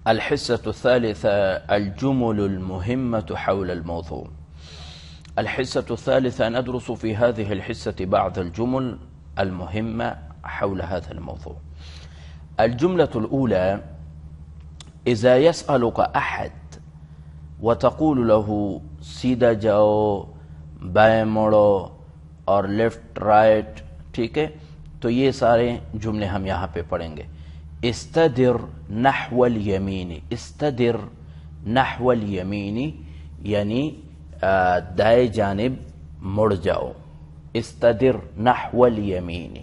الحصة الثالثة الجمل المهمة حول الموضوع. الحصة الثالثة ندرس في هذه الحصة بعض الجمل المهمة حول هذا الموضوع. الجملة الأولى: إذا يسألك أحد وتقول له سیدھا جاؤ، بائیں مڑو اور لیفٹ رائٹ، ٹھیک ہے، تو یہ سارے جملے ہم یہاں پہ پڑھیں گے. استدر نحو الیمین، استدر نحو الیمین یعنی دائیں جانب مڑ جاؤ. استدر نحو الیمین.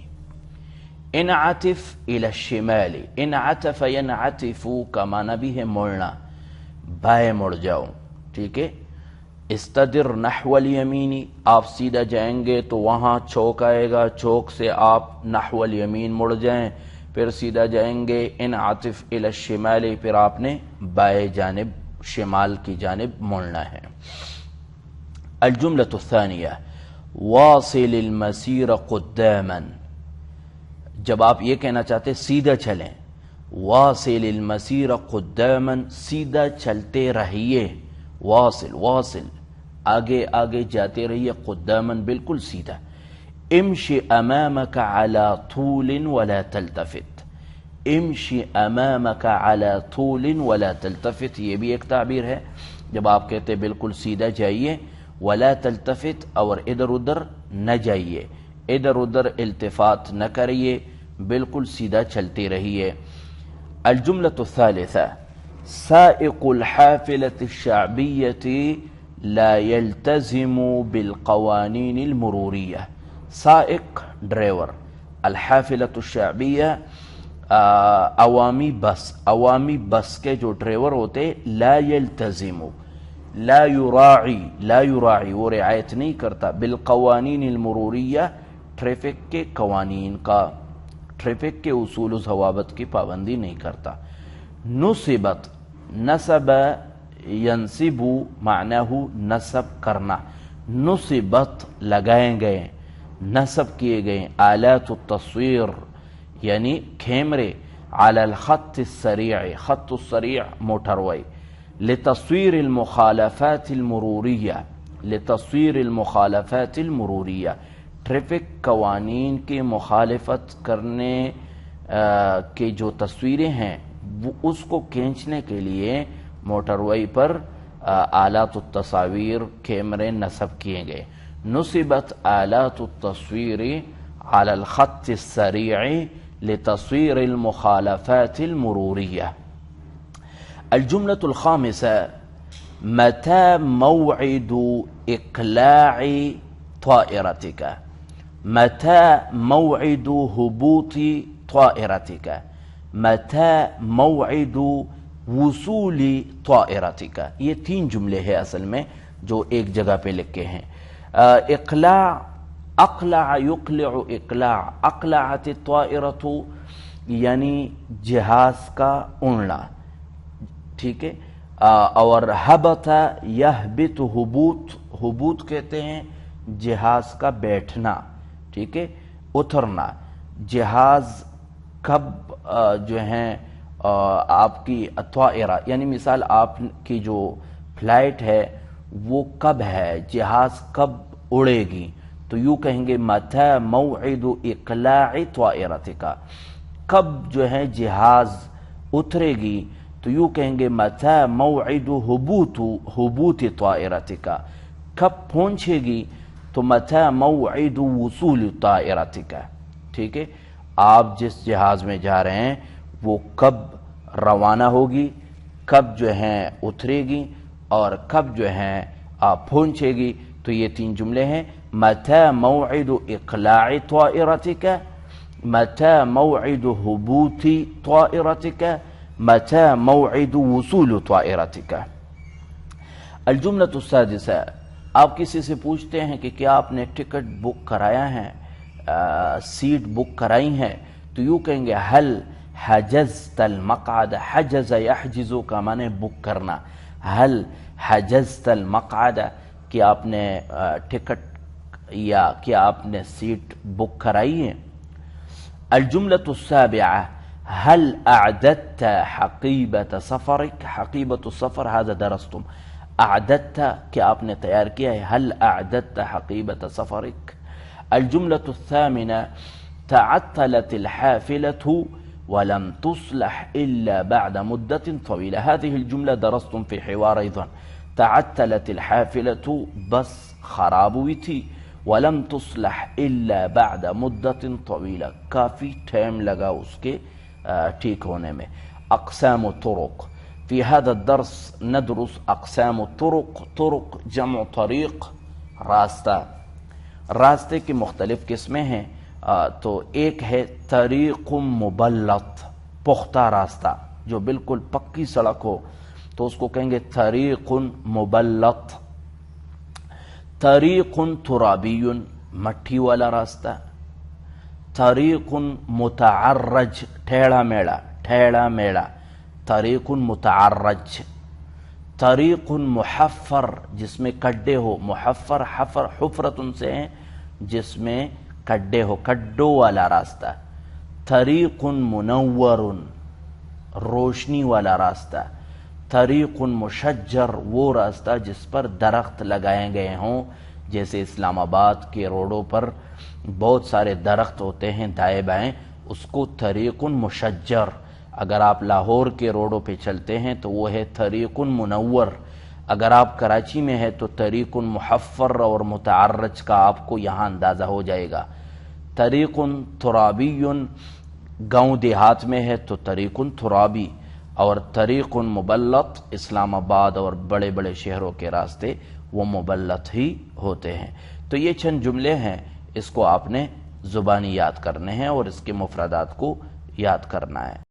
انعطف الى الشمال، انعطف ینعطف کا معنی بھی ہے مڑنا، بائیں مڑ جاؤ، ٹھیک ہے. استدر نحو الیمین، آپ سیدھا جائیں گے تو وہاں چوک آئے گا، چوک سے آپ نحو الیمین مڑ جائیں، پھر سیدھا جائیں گے. انعطف الی الشمال، پھر آپ نے بائیں جانب شمال کی جانب مڑنا ہے. الجملة الثانیہ: واصل المسیر قداما. جب آپ یہ کہنا چاہتے سیدھا چلیں، واصل المسیر قداما، سیدھا چلتے رہیے، واصل واصل آگے آگے جاتے رہیے، قداما بالکل سیدھا. امشی امامک علی طول ولا تلتفت، امشی امامک علی طول ولا تلتفت، یہ بھی ایک تعبیر ہے. جب آپ کہتے بالکل سیدھا جائیے، ولا تلتفت اور ادھر ادھر نہ جائیے، ادھر ادھر التفات نہ کریے، بالکل سیدھا چلتے رہیے. الجملة الثالثة: سائق الحافلة الشعبية لا يلتزم بالقوانين المرورية. سائق ڈرائیور، الحافلة الشعبية عوامی بس، عوامی بس کے جو ڈرائیور ہوتے، لا يلتزم، لا يراعي، لا يراعي وہ رعایت نہیں کرتا، بالقوانین المروریہ ٹریفک کے قوانین کا، ٹریفک کے اصول و ضوابط کی پابندی نہیں کرتا. نصبت، نصب ینصب معناہ نصب کرنا، نصبت لگائیں گئے، نصب کیے گئے. آلات التصویر یعنی کیمرے، علی الخط السریع، خط السریع موٹروے. لتصویر المخالفات المروریہ، لتصویر المخالفات المروریہ ٹریفک قوانین کی مخالفت کرنے کے جو تصویریں ہیں وہ اس کو کھینچنے کے لیے موٹروے پر آلات التصاویر کیمرے نصب کیے گئے. نصبت آلات التصویر علی الخط السریع لتصویر المخالفات المروریہ. الجملة الخامسة: متى موعد إقلاع طائرتك، متى موعد هبوط طائرتك، متى موعد وصول طائرتك. یہ تین جملے ہیں اصل میں جو ایک جگہ پہ لکھے ہیں. اقلاع، اقلع یقلع اقلاع، اقلعت الطائرۃ یعنی جہاز کا اڑنا، ٹھیک ہے. اور حبط یحبط حبوط، حبوط کہتے ہیں جہاز کا بیٹھنا، ٹھیک ہے، اترنا. جہاز کب جو ہیں آپ کی طائرہ یعنی مثال آپ کی جو فلائٹ ہے وہ کب ہے، جہاز کب اڑے گی، تو یوں کہیں گے متى موعد اقلاع طائرتک. کب جو ہے جہاز اترے گی تو یوں کہیں گے متى موعد حبوط طائرتک. کب پہنچے گی تو متى موعد وصول طائرتک، ٹھیک ہے. آپ جس جہاز میں جا رہے ہیں وہ کب روانہ ہوگی، کب جو ہیں اترے گی اور کب جو ہیں آپ پہنچے گی. تو یہ تین جملے ہیں: متى موعد اقلاع طائرتک، متى موعد حبوط طائرتک، متى موعد وصول طائرتک. الجملة السادسة: آپ کسی سے پوچھتے ہیں کہ کیا آپ نے ٹکٹ بک کرایا ہے، سیٹ بک کرائی ہے، تو یوں کہیں گے هل حجزت المقعد. حجز یحجز کا معنی بک کرنا. هل حجزت المقعد کہ آپ نے ٹکٹ یا کیا آپ نے سیٹ بک کرائی ہے. الجملة السابعة: هل أعددت حقيبة سفرك؟ حقيبة السفر هذا درستم. أعددت کہ آپ نے تیار کیا ہے. هل أعددت حقيبة سفرك؟ الجملة الثامنة تعطلت الحافلة ولم تصلح إلا بعد مدة طويلة. هذه الجملة درستم في حوار أيضا. تعطلت الحافلة بس خراب ہوئی تھی. ولم تصلح إلا بعد مدة طويلة کافی ٹائم لگا اس کے ٹھیک ہونے میں. اقسام الطرق. في هذا الدرس ندرس اقسام الطرق. طرق جمع طریق، راستہ. راستے کی مختلف قسمیں ہیں. تو ایک ہے طریق مبلط، پختہ راستہ جو بالکل پکی سڑک ہو تو اس کو کہیں گے طریق مبلط. طریق ترابی، مٹی والا راستہ. طریق متعرج، ٹھیڑا میڑا، ٹھیڑا میڑا. طریق متعرج. طریق محفر، جس میں کڈے ہو. محفر، حفر، حفرتن سے ہیں جس میں کڈے ہو، کڈوں والا راستہ. طریق منور، روشنی والا راستہ. طریق مشجر، وہ راستہ جس پر درخت لگائے گئے ہوں، جیسے اسلام آباد کے روڈوں پر بہت سارے درخت ہوتے ہیں دائیں بائیں، اس کو طریق مشجر. اگر آپ لاہور کے روڈوں پہ چلتے ہیں تو وہ ہے طریق منور. اگر آپ کراچی میں ہے تو طریق محفر اور متعرج کا آپ کو یہاں اندازہ ہو جائے گا. طریق ترابی، گاؤں دیہات میں ہے تو طریق ترابی. اور طریق مبلط، اسلام آباد اور بڑے بڑے شہروں کے راستے وہ مبلط ہی ہوتے ہیں. تو یہ چند جملے ہیں، اس کو آپ نے زبانی یاد کرنے ہیں اور اس کے مفردات کو یاد کرنا ہے.